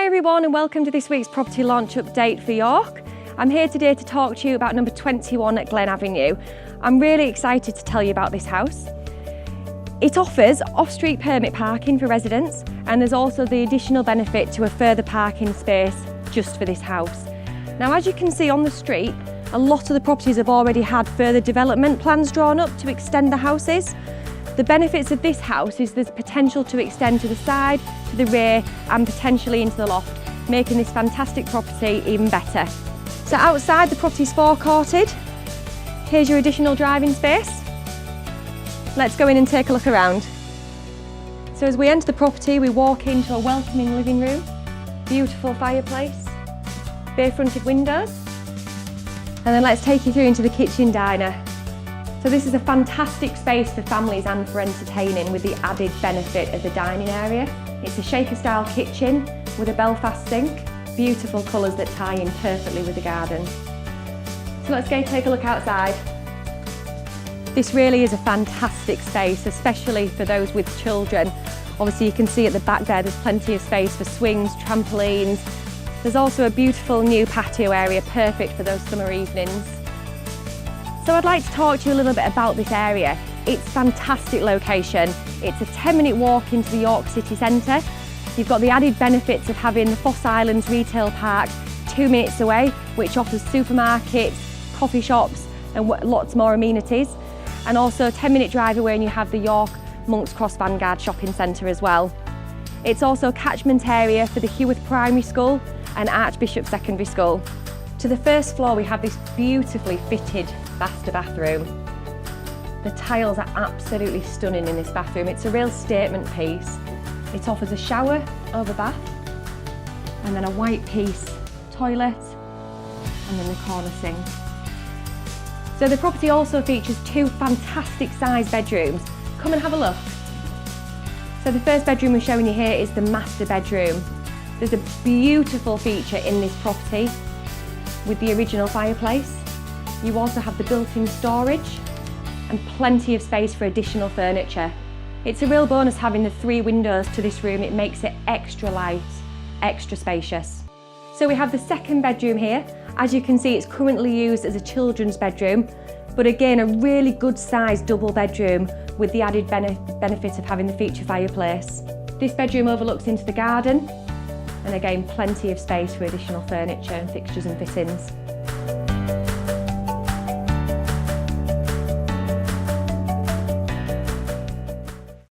Hi everyone and welcome to this week's property launch update for York. I'm here today to talk to you about number 21 at Glen Avenue. I'm really excited to tell you about this house. It offers off-street permit parking for residents, and there's also the additional benefit to a further parking space just for this house. Now, as you can see on the street, a lot of the properties have already had further development plans drawn up to extend the houses. The benefits of this house is there's potential to extend to the side, to the rear and potentially into the loft, making this fantastic property even better. So outside the property's forecourted. Here's your additional driving space. Let's go in and take a look around. So as we enter the property, we walk into a welcoming living room, beautiful fireplace, bay-fronted windows, and then let's take you through into the kitchen diner. So this is a fantastic space for families and for entertaining, with the added benefit of the dining area. It's a shaker-style kitchen with a Belfast sink, beautiful colours that tie in perfectly with the garden. So let's go take a look outside. This really is a fantastic space, especially for those with children. Obviously you can see at the back there's plenty of space for swings, trampolines. There's also a beautiful new patio area, perfect for those summer evenings. So I'd like to talk to you a little bit about this area. It's a fantastic location. It's a 10-minute walk into the York city centre. You've got the added benefits of having the Foss Islands retail park 2 minutes away, which offers supermarkets, coffee shops and lots more amenities. And also a 10-minute drive away and you have the York Monks Cross Vanguard shopping centre as well. It's also a catchment area for the Heworth Primary School and Archbishop Secondary School. To the first floor we have this beautifully fitted master bathroom. The tiles are absolutely stunning in this bathroom. It's a real statement piece. It offers a shower over bath and then a white piece toilet and then the corner sink. So the property also features 2 fantastic sized bedrooms. Come and have a look. So the first bedroom we're showing you here is the master bedroom. There's a beautiful feature in this property with the original fireplace. You also have the built-in storage and plenty of space for additional furniture. It's a real bonus having the 3 windows to this room. It makes it extra light, extra spacious. So we have the second bedroom here. As you can see, it's currently used as a children's bedroom, but again, a really good sized double bedroom with the added benefit of having the feature fireplace. This bedroom overlooks into the garden, and again, plenty of space for additional furniture and fixtures and fittings.